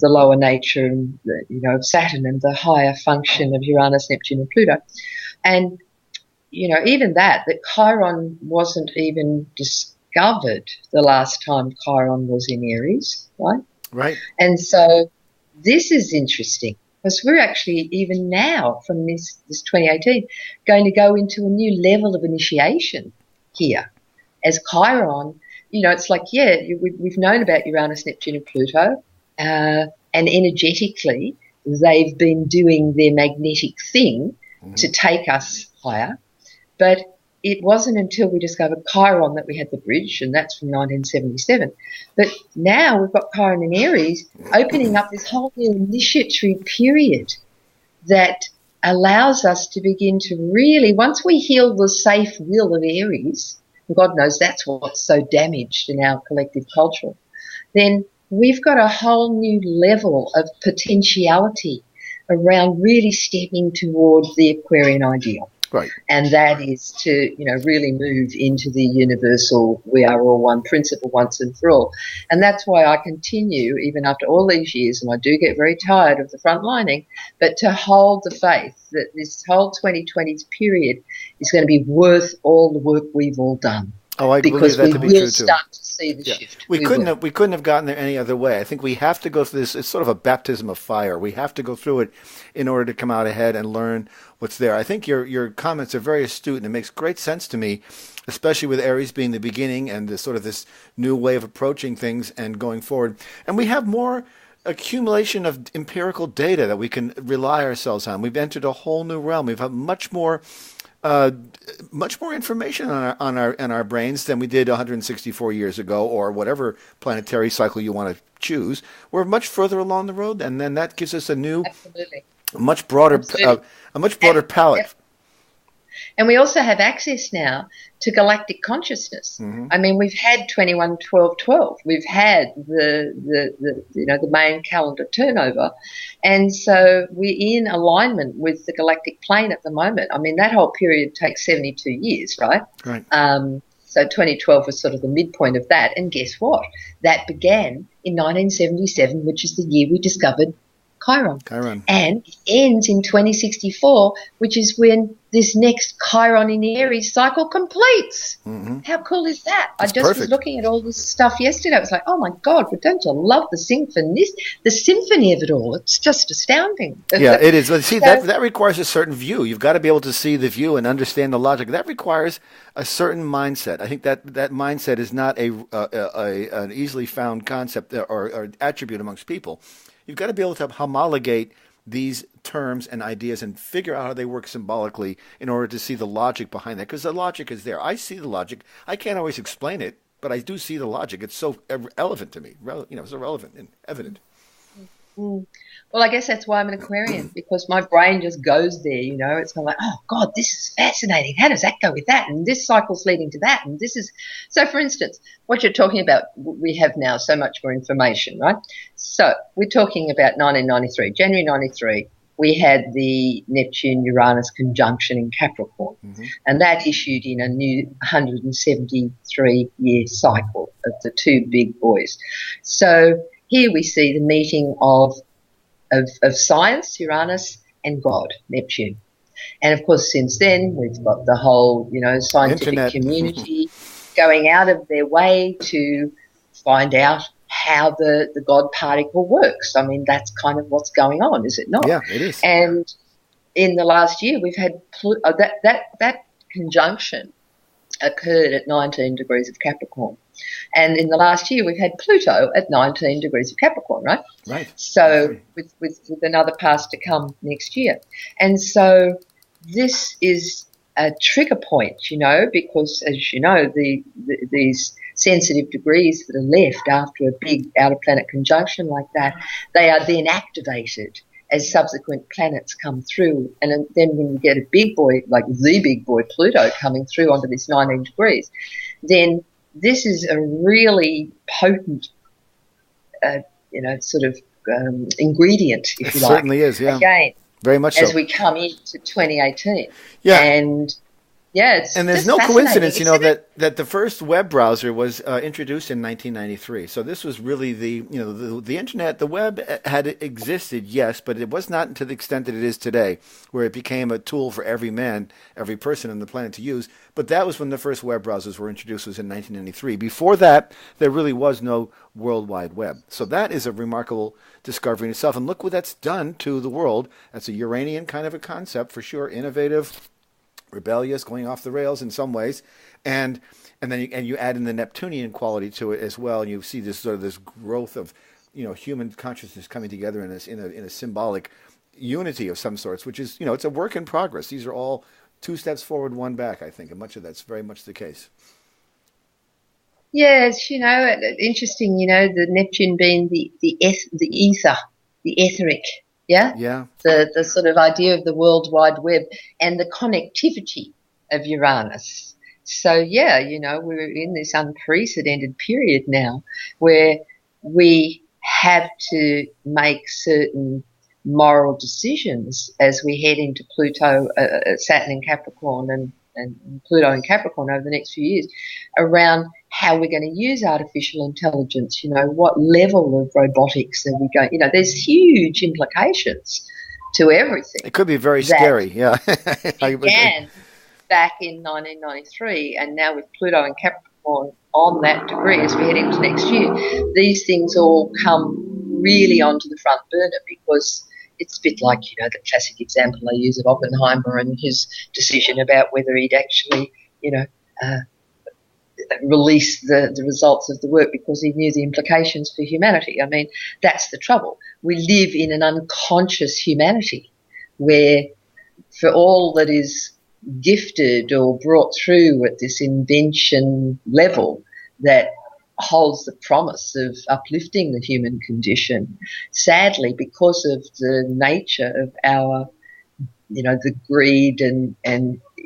lower nature and of Saturn and the higher function of Uranus, Neptune, and Pluto, and even that Chiron wasn't even discovered the last time Chiron was in Aries, right? Right. And so this is interesting, because we're actually even now from this 2018 going to go into a new level of initiation here. As Chiron, it's like, we've known about Uranus, Neptune and Pluto, and energetically they've been doing their magnetic thing to take us higher. But it wasn't until we discovered Chiron that we had the bridge, and that's from 1977. But now we've got Chiron in Aries opening up this whole new initiatory period that allows us to begin to really, once we heal the safe will of Aries, and God knows that's what's so damaged in our collective culture, then we've got a whole new level of potentiality around really stepping towards the Aquarian ideal. Right. And that is to, really move into the universal we are all one principle once and for all. And that's why I continue, even after all these years, and I do get very tired of the front lining, but to hold the faith that this whole 2020s period is going to be worth all the work we've all done. Oh, I believe that to be true too. Because we will start to see the shift. We couldn't have gotten there any other way. I think we have to go through this. It's sort of a baptism of fire. We have to go through it in order to come out ahead and learn what's there. I think your comments are very astute, and it makes great sense to me, especially with Aries being the beginning and the sort of this new way of approaching things and going forward. And we have more accumulation of empirical data that we can rely ourselves on. We've entered a whole new realm. We've had much more information on our brains than we did 164 years ago, or whatever planetary cycle you want to choose. We're much further along the road, and then that gives us a new, much broader palette. And we also have access now to galactic consciousness. Mm-hmm. I mean, we've had 21-12-12. We've had the main calendar turnover. And so we're in alignment with the galactic plane at the moment. I mean, that whole period takes 72 years, right? Right. So 2012 was sort of the midpoint of that. And guess what? That began in 1977, which is the year we discovered Chiron. And it ends in 2064, which is when this next Chiron in Aries cycle completes. Mm-hmm. How cool is that? I just was looking at all this stuff yesterday. I was like, oh, my God, but don't you love the symphony of it all? It's just astounding. Yeah, it is. See, that requires a certain view. You've got to be able to see the view and understand the logic. That requires a certain mindset. I think that mindset is not an easily found concept or attribute amongst people. You've got to be able to homologate these terms and ideas and figure out how they work symbolically in order to see the logic behind that, because the logic is there. I see the logic. I can't always explain it, but I do see the logic. It's so relevant to me. So relevant and evident. Mm. Well, I guess that's why I'm an Aquarian, because my brain just goes there, It's kind of like, oh, God, this is fascinating. How does that go with that? And this cycle's leading to that. And this is – so, for instance, what you're talking about, we have now so much more information, right? So we're talking about 1993, January 93. We had the Neptune-Uranus conjunction in Capricorn, mm-hmm. and that issued in a new 173-year cycle of the two big boys. So here we see the meeting of science, Uranus, and God, Neptune. And, of course, since then we've got the whole, scientific Internet. community going out of their way to find out how the God particle works. I mean, that's kind of what's going on, is it not? Yeah, it is. And in the last year we've had that conjunction occurred at 19 degrees of Capricorn. And in the last year, we've had Pluto at 19 degrees of Capricorn, right? Right. So with another pass to come next year. And so this is a trigger point, because, as you know, these sensitive degrees that are left after a big outer-planet conjunction like that, they are then activated as subsequent planets come through. And then when you get a big boy, like the big boy Pluto coming through onto this 19 degrees, then this is a really potent, ingredient, if you like. It certainly is, yeah. Again, very much so. As we come into 2018. Yeah. And there's no coincidence, that the first web browser was introduced in 1993. So this was really the internet, the web had existed, yes, but it was not to the extent that it is today, where it became a tool for every person on the planet to use. But that was when the first web browsers were introduced, was in 1993. Before that, there really was no World Wide Web. So that is a remarkable discovery in itself. And look what that's done to the world. That's a Uranian kind of a concept, for sure, innovative, rebellious, going off the rails in some ways, and then you add in the Neptunian quality to it as well, and you see this sort of this growth of human consciousness coming together in a symbolic unity of some sorts, which is it's a work in progress. These are all 2 steps forward, 1 back, I think, and much of that's very much the case. Yes, interesting. The Neptune being the ether, the etheric. Yeah? Yeah. The sort of idea of the World Wide Web and the connectivity of Uranus. So, yeah, we're in this unprecedented period now where we have to make certain moral decisions as we head into Pluto, Saturn in Capricorn and Pluto in Capricorn over the next few years around how we're going to use artificial intelligence, what level of robotics are we going, there's huge implications to everything. It could be very scary, yeah. Began back in 1993, and now with Pluto and Capricorn on that degree as we head into next year, these things all come really onto the front burner because it's a bit like, the classic example I use of Oppenheimer and his decision about whether he'd actually, release the results of the work because he knew the implications for humanity. I mean, that's the trouble. We live in an unconscious humanity where for all that is gifted or brought through at this invention level that holds the promise of uplifting the human condition, sadly, because of the nature of our, the greed and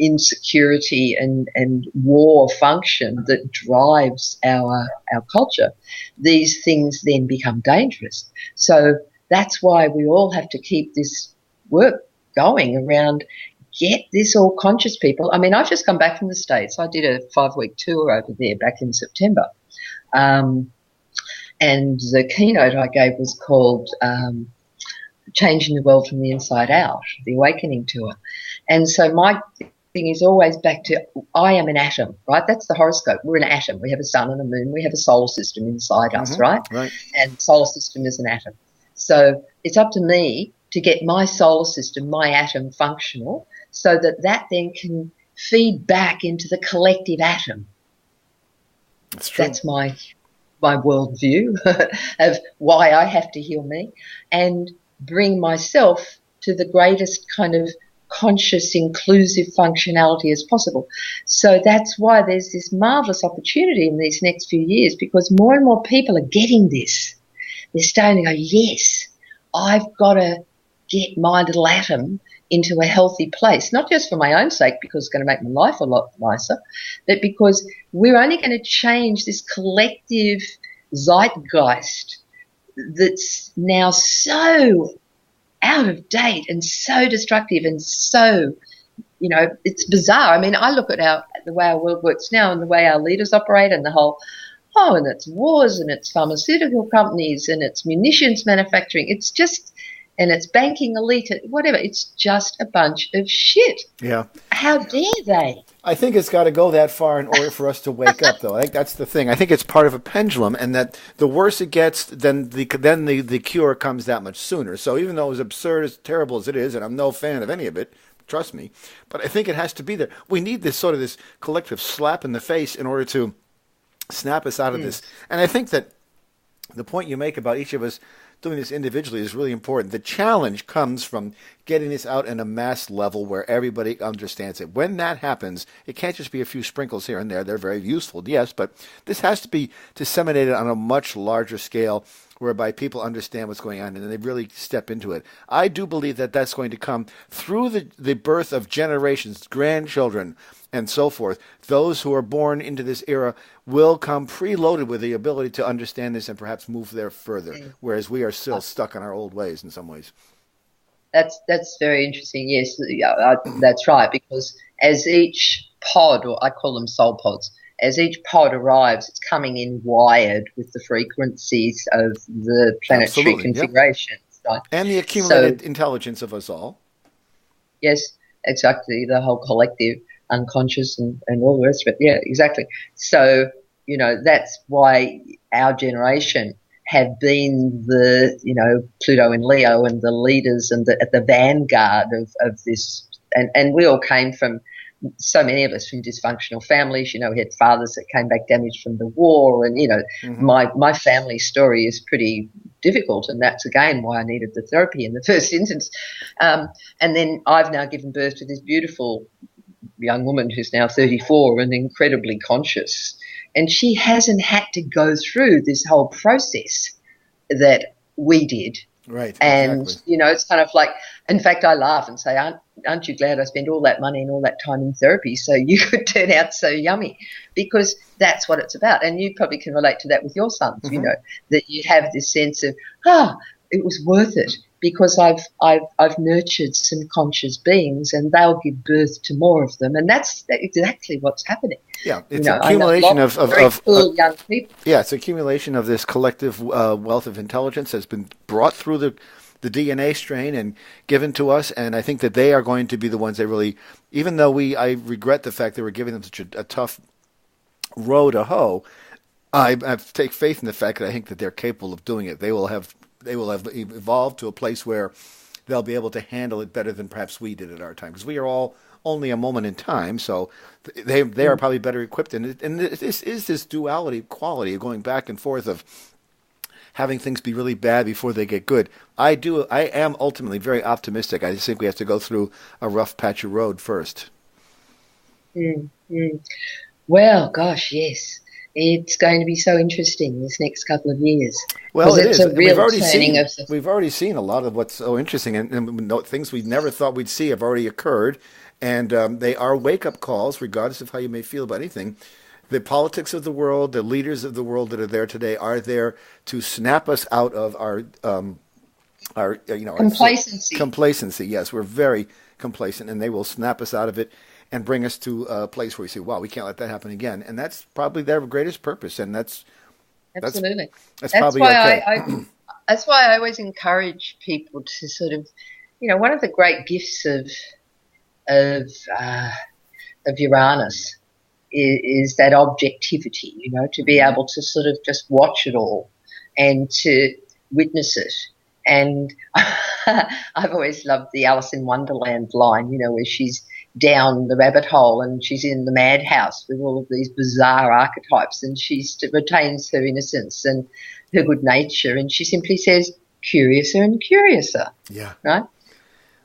insecurity and war function that drives our culture, these things then become dangerous. So that's why we all have to keep this work going around, get this all conscious people. I mean, I've just come back from the States. I did a 5-week tour over there back in September. And the keynote I gave was called Changing the World from the Inside Out, the Awakening Tour. And so my thing is always back to I am an atom, right? That's the horoscope. We're an atom. We have a sun and a moon. We have a solar system inside us, right? Right. And solar system is an atom. So it's up to me to get my solar system, my atom, functional so that then can feed back into the collective atom. That's true. That's my worldview of why I have to heal me and bring myself to the greatest kind of conscious, inclusive functionality as possible. So that's why there's this marvellous opportunity in these next few years because more and more people are getting this. They're starting to go, yes, I've got to get my little atom into a healthy place, not just for my own sake because it's going to make my life a lot nicer, but because we're only going to change this collective zeitgeist that's now so out of date and so destructive and so, it's bizarre. I mean, I look at the way our world works now and the way our leaders operate and the whole, and it's wars and it's pharmaceutical companies and it's munitions manufacturing. It's just, and it's banking elite, whatever. It's just a bunch of shit. Yeah. How dare they? I think it's got to go that far in order for us to wake up, though. I think that's the thing. I think it's part of a pendulum, and that the worse it gets, then the cure comes that much sooner. So even though as absurd, as terrible as it is, and I'm no fan of any of it, trust me, but I think it has to be there. We need this sort of this collective slap in the face in order to snap us out of this. And I think that the point you make about each of us doing this individually is really important. The challenge comes from getting this out in a mass level where everybody understands it. When that happens, it can't just be a few sprinkles here and there. They're very useful, yes, but this has to be disseminated on a much larger scale whereby people understand what's going on and they really step into it. I do believe that that's going to come through the birth of generations, grandchildren, and so forth. Those who are born into this era will come preloaded with the ability to understand this and perhaps move there further, whereas we are still stuck in our old ways in some ways. That's very interesting. Yes, that's right. Because as each pod, or I call them soul pods, as each pod arrives, it's coming in wired with the frequencies of the planetary configurations. Yep. Right? And the accumulated intelligence of us all. Yes, exactly. The whole collective unconscious and all the rest of it. Yeah, exactly. So, that's why our generation have been the, Pluto and Leo and the leaders and at the vanguard of this. And we all came from, so many of us from dysfunctional families. We had fathers that came back damaged from the war. And, my family story is pretty difficult. And that's, again, why I needed the therapy in the first instance. And then I've now given birth to this beautiful young woman who's now 34 and incredibly conscious. And she hasn't had to go through this whole process that we did. Right. And, exactly. It's kind of like, in fact, I laugh and say, aren't you glad I spent all that money and all that time in therapy so you could turn out so yummy? Because that's what it's about. And you probably can relate to that with your sons, that you have this sense of, it was worth it because I've nurtured some conscious beings and they'll give birth to more of them. And that's exactly what's happening. Yeah, it's an accumulation of cool young people. Yeah, it's accumulation of this collective wealth of intelligence that's been brought through the DNA strain and given to us, and I think that they are going to be the ones that really, even though I regret the fact that we're giving them such a tough row to hoe, I take faith in the fact that I think that they're capable of doing it. They will have evolved to a place where they'll be able to handle it better than perhaps we did at our time, because we are all only a moment in time, so they are probably better equipped. And this is this duality quality of going back and forth of having things be really bad before they get good. I am ultimately very optimistic. I just think we have to go through a rough patch of road first. Well, gosh, yes. It's going to be so interesting this next couple of years. Well, it is. We've already seen a lot of what's so interesting, and things we never thought we'd see have already occurred, and they are wake-up calls, regardless of how you may feel about anything. The politics of the world, the leaders of the world that are there today are there to snap us out of our complacency. Complacency, yes, we're very complacent, and they will snap us out of it and bring us to a place where we say, "Wow, we can't let that happen again." And that's probably their greatest purpose, and that's absolutely that's probably okay. That's why I always encourage people to sort of, one of the great gifts of Uranus is that objectivity, to be able to sort of just watch it all and to witness it. And I've always loved the Alice in Wonderland line, where she's down the rabbit hole and she's in the madhouse with all of these bizarre archetypes, and she retains her innocence and her good nature, and she simply says, curiouser and curiouser. Yeah. Right?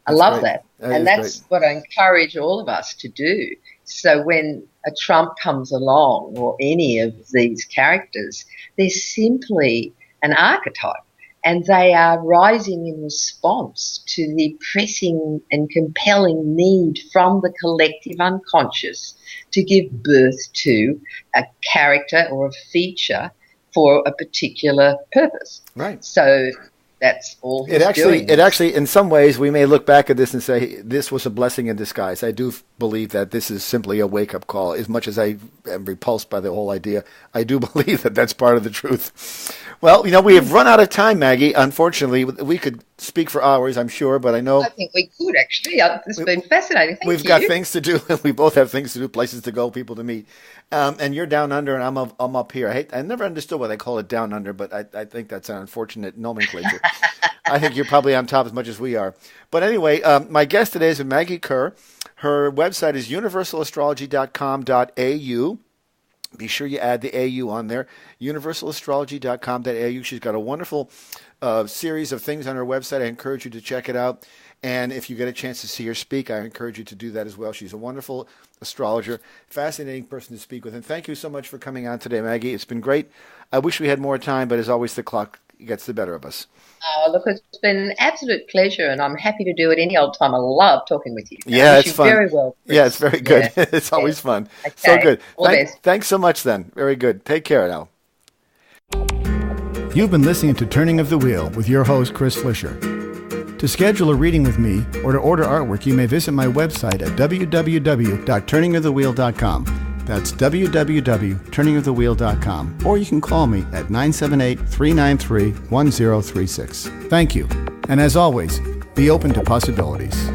I love that. And that's great. What I encourage all of us to do. So when a Trump comes along, or any of these characters, they're simply an archetype, and they are rising in response to the pressing and compelling need from the collective unconscious to give birth to a character or a feature for a particular purpose. Right. So that's all he's doing. It actually, in some ways, we may look back at this and say, this was a blessing in disguise. I do believe that this is simply a wake-up call. As much as I am repulsed by the whole idea, I do believe that that's part of the truth. Well, we have run out of time, Maggie. Unfortunately, we could speak for hours, I'm sure, but I think we could, actually. It's been fascinating. Thank you. We've got things to do. We both have things to do, places to go, people to meet. And you're down under, and I'm up here. I never understood why they call it down under, but I think that's an unfortunate nomenclature. I think you're probably on top as much as we are. But anyway, my guest today is Maggie Kerr. Her website is universalastrology.com.au. Be sure you add the AU on there, universalastrology.com.au. She's got a wonderful series of things on her website. I encourage you to check it out. And if you get a chance to see her speak, I encourage you to do that as well. She's a wonderful astrologer, fascinating person to speak with. And thank you so much for coming on today, Maggie. It's been great. I wish we had more time, but as always, the clock gets the better of us. Oh, look, it's been an absolute pleasure, and I'm happy to do it any old time. I love talking with you. Yeah, it's fun. Very well, Chris. Yeah, it's very good. Yeah. It's always fun. Okay. So good. All the best. Thanks so much then. Very good. Take care now. You've been listening to Turning of the Wheel with your host, Chris Flisher. To schedule a reading with me or to order artwork, you may visit my website at www.turningofthewheel.com. That's www.turningofthewheel.com. Or you can call me at 978-393-1036. Thank you. And as always, be open to possibilities.